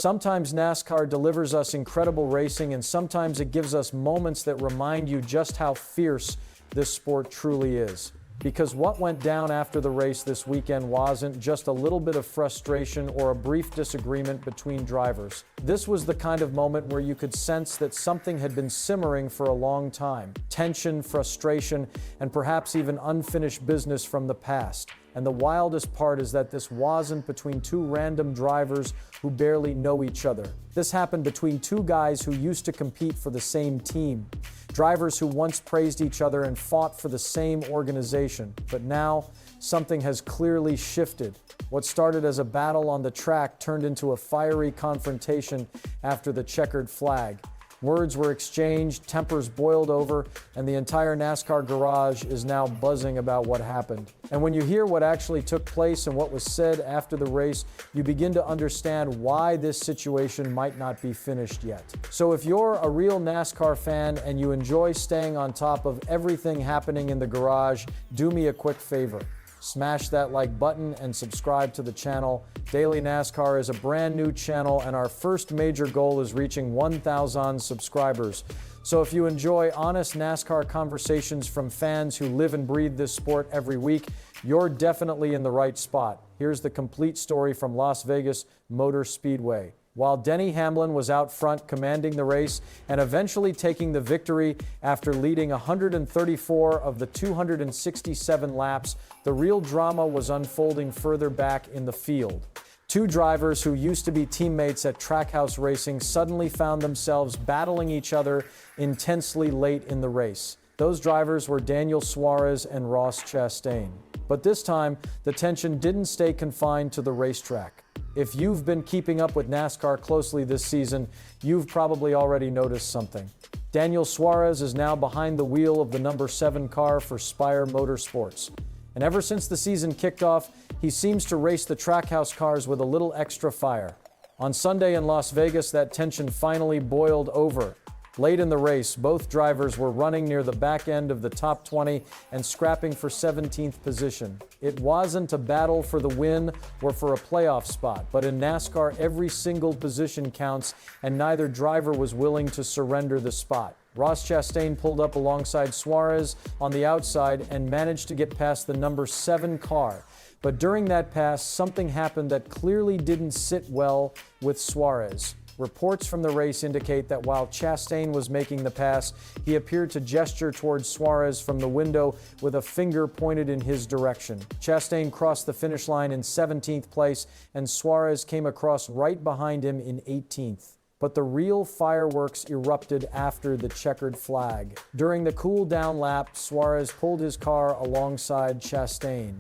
Sometimes NASCAR delivers us incredible racing, and sometimes it gives us moments that remind you just how fierce this sport truly is. Because what went down after the race this weekend wasn't just a little bit of frustration or a brief disagreement between drivers. This was the kind of moment where you could sense that something had been simmering for a long time. Tension, frustration, and perhaps even unfinished business from the past. And the wildest part is that this wasn't between two random drivers who barely know each other. This happened between two guys who used to compete for the same team. Drivers who once praised each other and fought for the same organization. But now, something has clearly shifted. What started as a battle on the track turned into a fiery confrontation after the checkered flag. Words were exchanged, tempers boiled over, and the entire NASCAR garage is now buzzing about what happened. And when you hear what actually took place and what was said after the race, you begin to understand why this situation might not be finished yet. So if you're a real NASCAR fan and you enjoy staying on top of everything happening in the garage, do me a quick favor. Smash that like button and subscribe to the channel. Daily NASCAR is a brand new channel, and our first major goal is reaching 1,000 subscribers. So if you enjoy honest NASCAR conversations from fans who live and breathe this sport every week, you're definitely in the right spot. Here's the complete story from Las Vegas Motor Speedway. While Denny Hamlin was out front commanding the race and eventually taking the victory after leading 134 of the 267 laps, the real drama was unfolding further back in the field. Two drivers who used to be teammates at Trackhouse Racing suddenly found themselves battling each other intensely late in the race. Those drivers were Daniel Suarez and Ross Chastain. But this time, the tension didn't stay confined to the racetrack. If you've been keeping up with NASCAR closely this season, you've probably already noticed something. Daniel Suarez is now behind the wheel of the number 7 car for Spire Motorsports. And ever since the season kicked off, he seems to race the Trackhouse cars with a little extra fire. On Sunday in Las Vegas, that tension finally boiled over. Late in the race, both drivers were running near the back end of the top 20 and scrapping for 17th position. It wasn't a battle for the win or for a playoff spot, but in NASCAR, every single position counts, and neither driver was willing to surrender the spot. Ross Chastain pulled up alongside Suarez on the outside and managed to get past the number 7 car. But during that pass, something happened that clearly didn't sit well with Suarez. Reports from the race indicate that while Chastain was making the pass, he appeared to gesture towards Suarez from the window with a finger pointed in his direction. Chastain crossed the finish line in 17th place, and Suarez came across right behind him in 18th. But the real fireworks erupted after the checkered flag. During the cool-down lap, Suarez pulled his car alongside Chastain.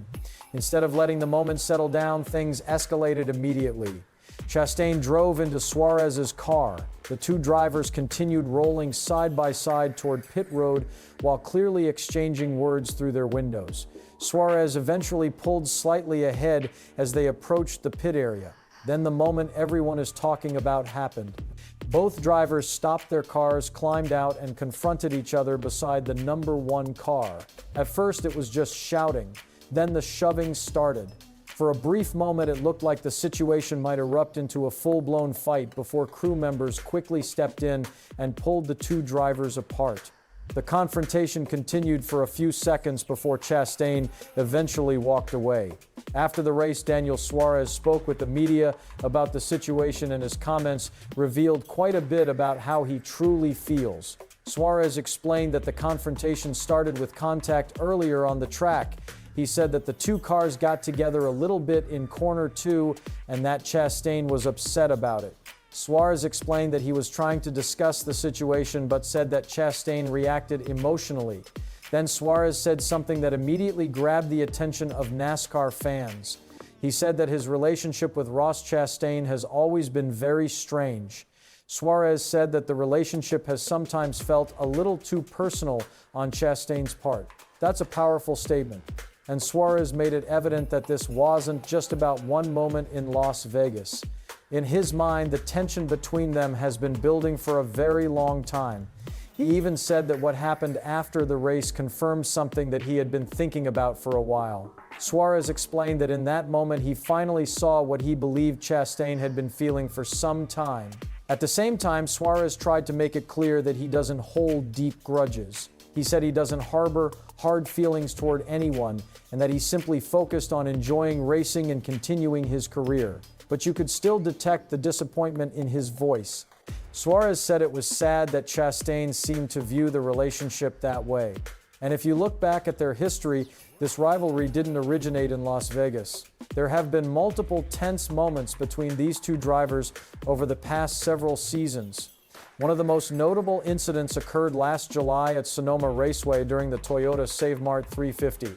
Instead of letting the moment settle down, things escalated immediately. Chastain drove into Suarez's car. The two drivers continued rolling side by side toward pit road while clearly exchanging words through their windows. Suarez eventually pulled slightly ahead as they approached the pit area. Then the moment everyone is talking about happened. Both drivers stopped their cars, climbed out, and confronted each other beside the number 1 car. At first, it was just shouting. Then the shoving started. For a brief moment, it looked like the situation might erupt into a full-blown fight before crew members quickly stepped in and pulled the two drivers apart. The confrontation continued for a few seconds before Chastain eventually walked away. After the race, Daniel Suarez spoke with the media about the situation, and his comments revealed quite a bit about how he truly feels. Suarez explained that the confrontation started with contact earlier on the track. He said that the two cars got together a little bit in corner 2 and that Chastain was upset about it. Suarez explained that he was trying to discuss the situation but said that Chastain reacted emotionally. Then Suarez said something that immediately grabbed the attention of NASCAR fans. He said that his relationship with Ross Chastain has always been very strange. Suarez said that the relationship has sometimes felt a little too personal on Chastain's part. That's a powerful statement. And Suarez made it evident that this wasn't just about one moment in Las Vegas. In his mind, the tension between them has been building for a very long time. He even said that what happened after the race confirmed something that he had been thinking about for a while. Suarez explained that in that moment he finally saw what he believed Chastain had been feeling for some time. At the same time, Suarez tried to make it clear that he doesn't hold deep grudges. He said he doesn't harbor hard feelings toward anyone and that he's simply focused on enjoying racing and continuing his career. But you could still detect the disappointment in his voice. Suarez said it was sad that Chastain seemed to view the relationship that way. And if you look back at their history, this rivalry didn't originate in Las Vegas. There have been multiple tense moments between these two drivers over the past several seasons. One of the most notable incidents occurred last July at Sonoma Raceway during the Toyota Save Mart 350.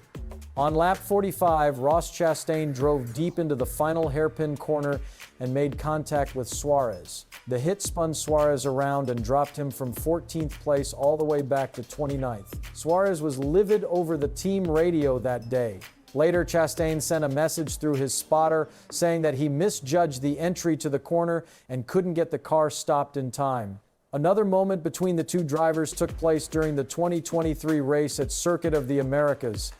On lap 45, Ross Chastain drove deep into the final hairpin corner and made contact with Suarez. The hit spun Suarez around and dropped him from 14th place all the way back to 29th. Suarez was livid over the team radio that day. Later, Chastain sent a message through his spotter saying that he misjudged the entry to the corner and couldn't get the car stopped in time. Another moment between the two drivers took place during the 2023 race at Circuit of the Americas.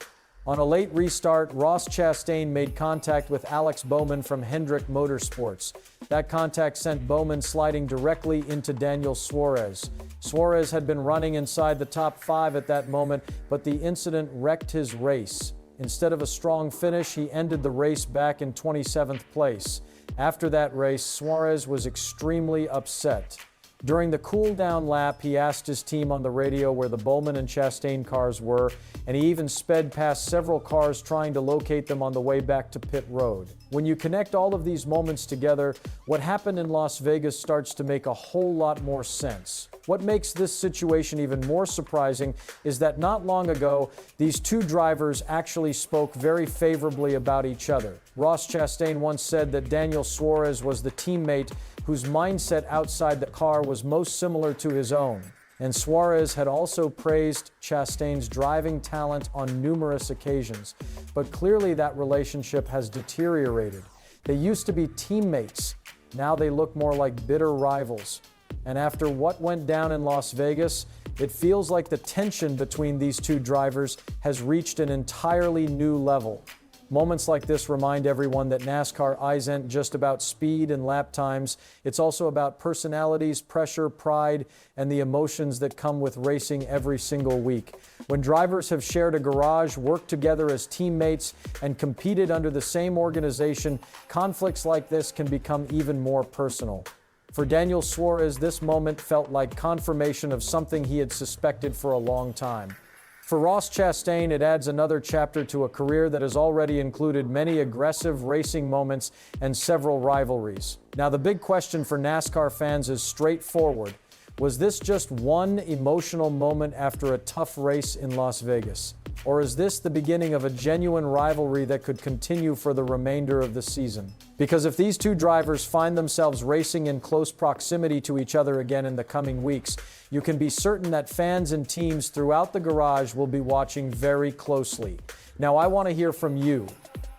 On a late restart, Ross Chastain made contact with Alex Bowman from Hendrick Motorsports. That contact sent Bowman sliding directly into Daniel Suarez. Suarez had been running inside the top 5 at that moment, but the incident wrecked his race. Instead of a strong finish, he ended the race back in 27th place. After that race, Suarez was extremely upset. During the cool-down lap, he asked his team on the radio where the Bowman and Chastain cars were, and he even sped past several cars trying to locate them on the way back to pit road. When you connect all of these moments together, what happened in Las Vegas starts to make a whole lot more sense. What makes this situation even more surprising is that not long ago, these two drivers actually spoke very favorably about each other. Ross Chastain once said that Daniel Suarez was the teammate whose mindset outside the car was most similar to his own. And Suarez had also praised Chastain's driving talent on numerous occasions. But clearly that relationship has deteriorated. They used to be teammates. Now they look more like bitter rivals. And after what went down in Las Vegas, it feels like the tension between these two drivers has reached an entirely new level. Moments like this remind everyone that NASCAR isn't just about speed and lap times. It's also about personalities, pressure, pride, and the emotions that come with racing every single week. When drivers have shared a garage, worked together as teammates, and competed under the same organization, conflicts like this can become even more personal. For Daniel Suarez, this moment felt like confirmation of something he had suspected for a long time. For Ross Chastain, it adds another chapter to a career that has already included many aggressive racing moments and several rivalries. Now, the big question for NASCAR fans is straightforward. Was this just one emotional moment after a tough race in Las Vegas? Or is this the beginning of a genuine rivalry that could continue for the remainder of the season? Because if these two drivers find themselves racing in close proximity to each other again in the coming weeks, you can be certain that fans and teams throughout the garage will be watching very closely. Now, I want to hear from you.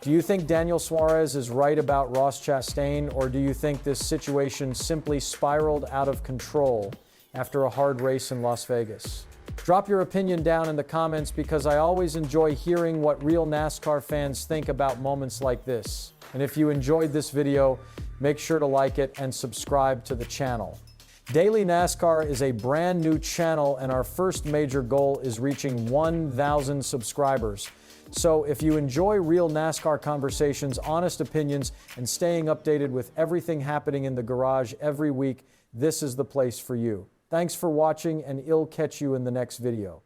Do you think Daniel Suarez is right about Ross Chastain, or do you think this situation simply spiraled out of control after a hard race in Las Vegas? Drop your opinion down in the comments because I always enjoy hearing what real NASCAR fans think about moments like this. And if you enjoyed this video, make sure to like it and subscribe to the channel. Daily NASCAR is a brand new channel, and our first major goal is reaching 1,000 subscribers. So if you enjoy real NASCAR conversations, honest opinions, and staying updated with everything happening in the garage every week, this is the place for you. Thanks for watching, and I'll catch you in the next video.